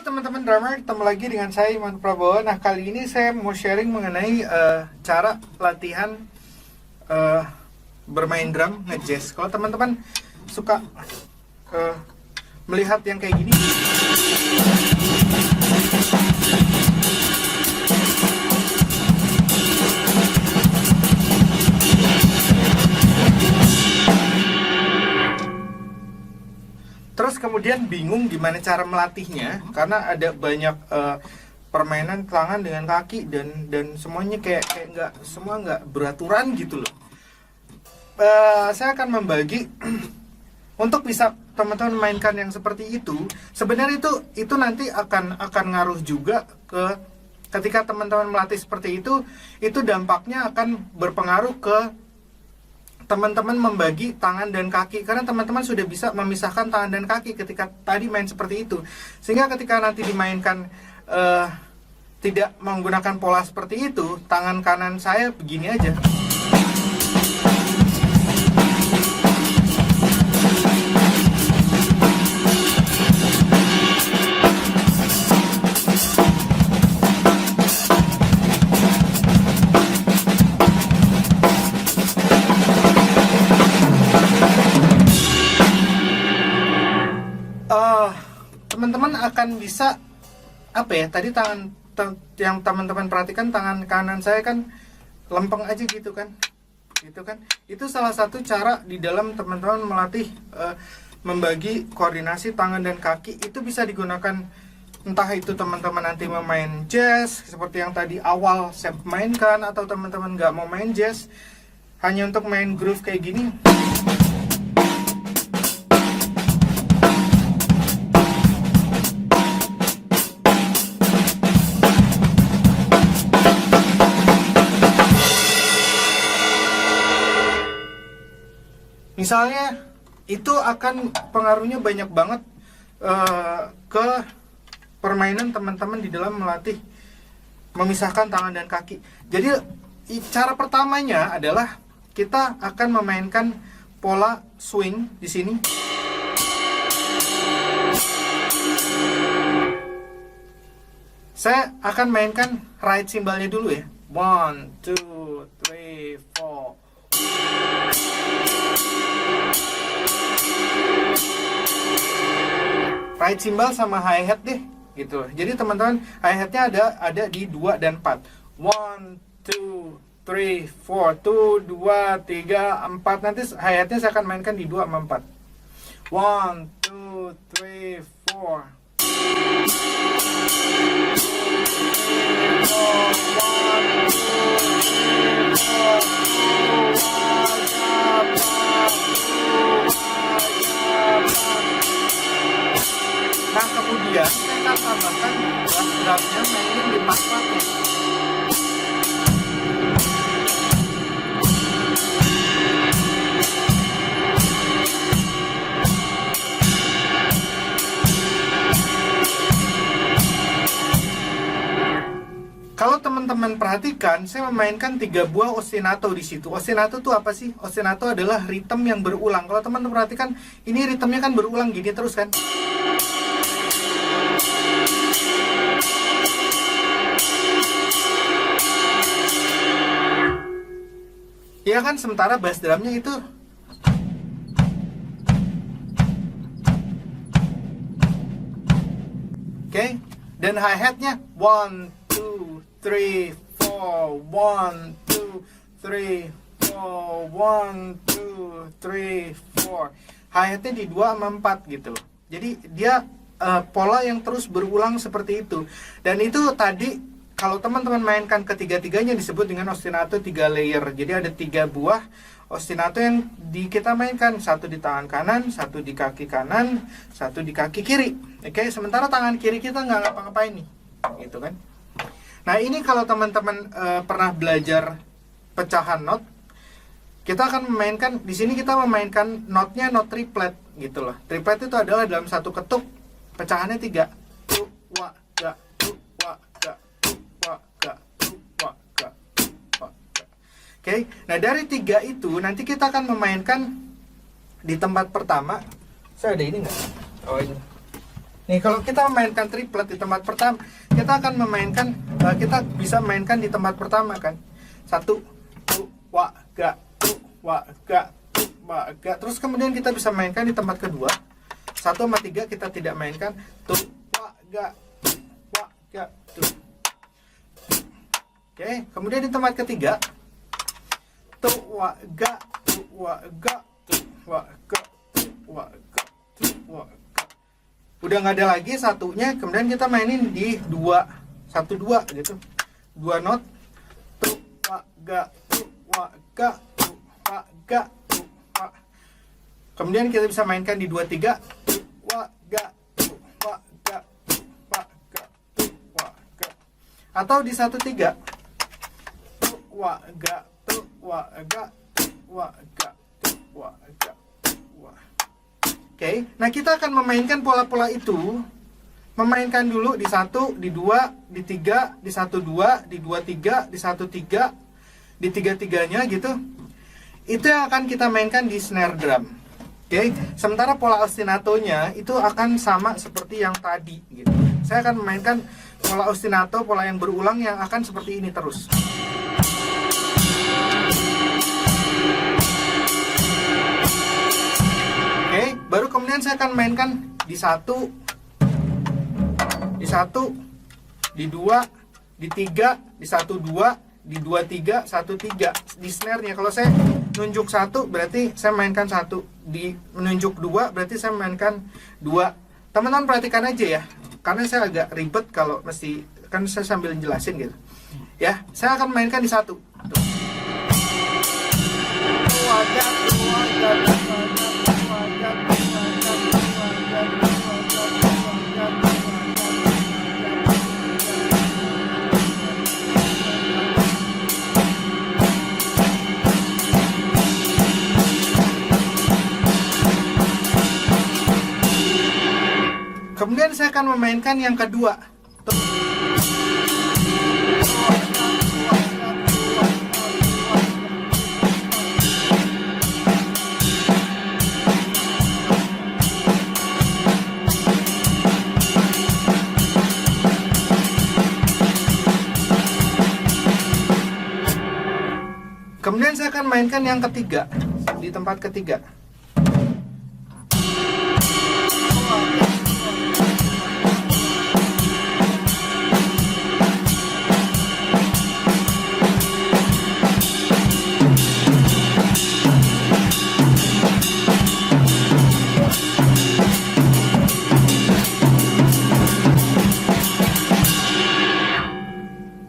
teman-teman drummer, ketemu lagi dengan saya Iman Prabowo. Nah, kali ini saya mau sharing mengenai cara latihan bermain drum nge-jazz. Kalau teman-teman suka melihat yang kayak gini, terus kemudian bingung gimana cara melatihnya karena ada banyak permainan tangan dengan kaki dan semuanya kayak nggak beraturan gitu loh. Saya akan membagi untuk bisa teman-teman mainkan yang seperti itu. Sebenarnya itu nanti akan ngaruh juga ketika teman-teman melatih seperti itu dampaknya akan berpengaruh ke teman-teman membagi tangan dan kaki, karena teman-teman sudah bisa memisahkan tangan dan kaki ketika tadi main seperti itu, sehingga ketika nanti dimainkan tidak menggunakan pola seperti itu, tangan kanan saya begini aja. Teman-teman akan bisa tadi tangan yang teman-teman perhatikan, tangan kanan saya kan lempeng aja gitu kan, itu salah satu cara di dalam teman-teman melatih membagi koordinasi tangan dan kaki. Itu bisa digunakan entah itu teman-teman nanti memain jazz seperti yang tadi awal saya mainkan, atau teman-teman nggak mau main jazz, hanya untuk main groove kayak gini. Misalnya, itu akan pengaruhnya banyak banget ke permainan teman-teman di dalam melatih memisahkan tangan dan kaki. Jadi cara pertamanya adalah kita akan memainkan pola swing di sini. Saya akan mainkan right cymbal-nya dulu ya. 1, 2, 3, 4. Right cymbal sama hi-hat deh gitu. Jadi teman-teman, hi-hatnya ada di 2 dan 4. 1, 2, 3, 4. 2, 2, 3, 4. Nanti hi-hatnya saya akan mainkan di 2 sama 4. 1, 2, 3, 4. Nah, kemudian saya akan tambahkan bass-drumnya mainin di pas-pasnya. Kalau teman-teman perhatikan, saya memainkan 3 buah ostinato di situ. Ostinato itu apa sih? Ostinato adalah ritme yang berulang. Kalau teman-teman perhatikan, ini ritmenya kan berulang gini terus kan? Iya kan, sementara bass drumnya itu oke, dan hi-hatnya 1, 2, 3, 4. 1, 2, 3, 4. 1, 2, 3, 4. Hi-hatnya di 2 sama 4 gitu. Jadi dia pola yang terus berulang seperti itu. Dan itu tadi kalau teman-teman mainkan ketiga-tiganya disebut dengan ostinato 3 layer. Jadi ada 3 buah ostinato yang kita mainkan. 1 di tangan kanan, 1 di kaki kanan, 1 di kaki kiri. Oke, sementara tangan kiri kita nggak ngapa-ngapain nih. Gitu kan. Nah, ini kalau teman-teman pernah belajar pecahan not, kita akan memainkan, di sini kita memainkan notnya not triplet gitu loh. Triplet itu adalah dalam satu ketuk pecahannya 3. Tu, wa, ga, tu, wa, ga. Oke, nah dari 3 itu nanti kita akan memainkan di tempat pertama. Saya ada ini nggak? Oh ini. Nih kalau kita memainkan triplet di tempat pertama, kita akan memainkan, kita bisa mainkan di tempat pertama kan. 1 tu wa ga tu wa ga tu wa ga. Terus kemudian kita bisa mainkan di tempat kedua. 1 sama 3 kita tidak mainkan. Tu wa ga tu wa ga tu. Oke, kemudian di tempat ketiga. Tu wa ga tu wa ga tu wa ga tu wa ga tu wa ga. Udah nggak ada lagi satunya, kemudian kita mainin di 2-1-2 gitu. 2 not. Tu wa ga tu wa ga tu wa ga tu wa. Kemudian kita bisa mainkan di 2-3. Tu wa ga tu wa ga tu wa ga tu wa ga. Atau di 1-3. Tu wa ga tu wa ga tu wa ga tu wa ga tu wa. Oke, nah kita akan memainkan pola-pola itu, memainkan dulu di 1, di 2, di 3, di 1-2, di 2-3, di 1-3, di 3-3-nya gitu. Itu yang akan kita mainkan di snare drum. Oke, sementara pola ostinatonya itu akan sama seperti yang tadi gitu. Saya akan memainkan pola ostinato, pola yang berulang yang akan seperti ini terus. Baru kemudian saya akan mainkan di 1, di 1, di 2, di 3, di 1-2, di 2-3, 1-3 di snare-nya. Kalau saya nunjuk 1 berarti saya mainkan 1, di menunjuk 2 berarti saya mainkan 2. Teman-teman perhatikan aja ya, karena saya agak ribet kalau mesti, kan saya sambil jelasin gitu. Ya, saya akan mainkan di 1. Kemudian saya akan memainkan yang kedua. Kemudian saya akan mainkan yang ketiga, di tempat ketiga.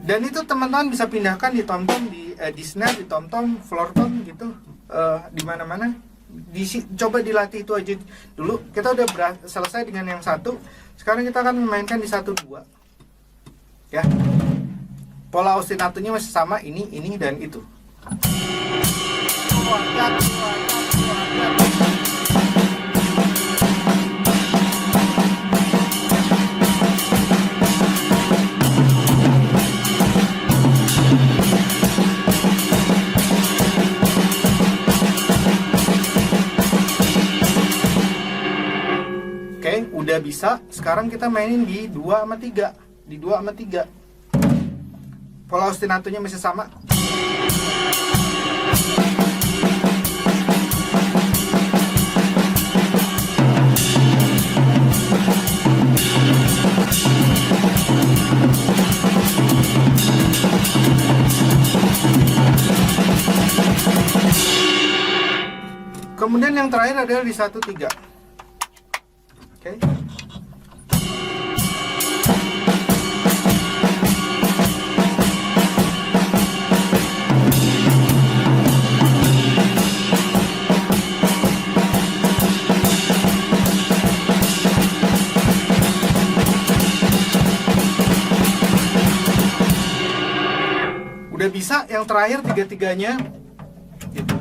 Dan itu teman-teman bisa pindahkan di tom-tom, di snare, di tom-tom, floor tom gitu, di mana-mana. Coba dilatih itu aja dulu. Kita udah selesai dengan yang 1. Sekarang kita akan memainkan di 1-2. Ya. Pola ostinatonya masih sama, ini dan itu. Udah bisa, sekarang kita mainin di 2 sama 3. Di 2 sama 3. Pola ostinatonya masih sama. Kemudian yang terakhir adalah di 1-3. Oke. Udah bisa, yang terakhir 3-3-nya gitu.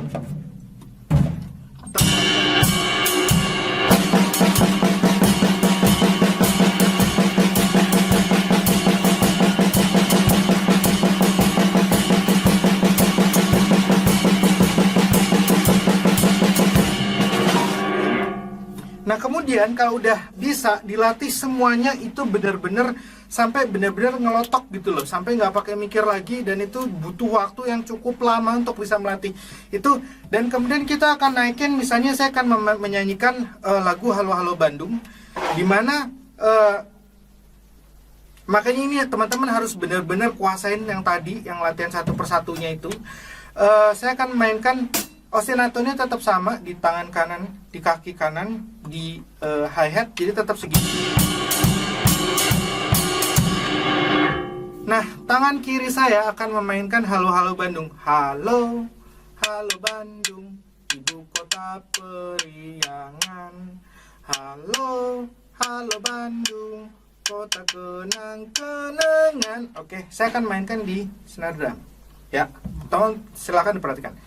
Nah kemudian kalau udah bisa dilatih semuanya itu benar-benar sampai benar-benar ngelotok gitu loh, sampai nggak pakai mikir lagi, dan itu butuh waktu yang cukup lama untuk bisa melatih itu. Dan kemudian kita akan naikin, misalnya saya akan menyanyikan lagu Halo Halo Bandung, dimana makanya ini teman-teman harus benar-benar kuasain yang tadi, yang latihan satu persatunya itu. Saya akan mainkan ostinatonnya tetap sama di tangan kanan, di kaki kanan, di hi-hat, jadi tetap segini. Nah, tangan kiri saya akan memainkan Halo Halo Bandung. Halo, halo Bandung, ibu kota periangan. Halo, halo Bandung, kota kenang-kenangan. Oke, saya akan mainkan di snare drum. Ya, tolong silakan diperhatikan.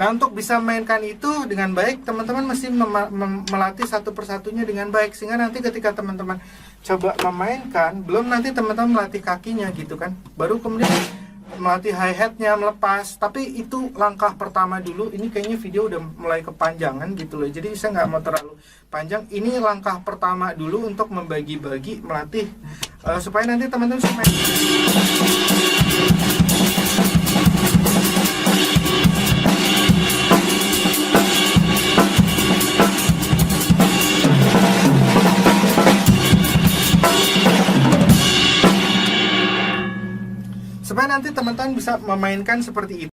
Nah, untuk bisa mainkan itu dengan baik, teman-teman mesti melatih satu persatunya dengan baik, sehingga nanti ketika teman-teman coba memainkan, belum nanti teman-teman melatih kakinya gitu kan, baru kemudian melatih hi-hatnya, melepas. Tapi itu langkah pertama dulu. Ini kayaknya video udah mulai kepanjangan gitu loh, jadi saya nggak mau terlalu panjang. Ini langkah pertama dulu untuk membagi-bagi melatih, supaya nanti teman-teman bisa main. Supaya nanti teman-teman bisa memainkan seperti itu.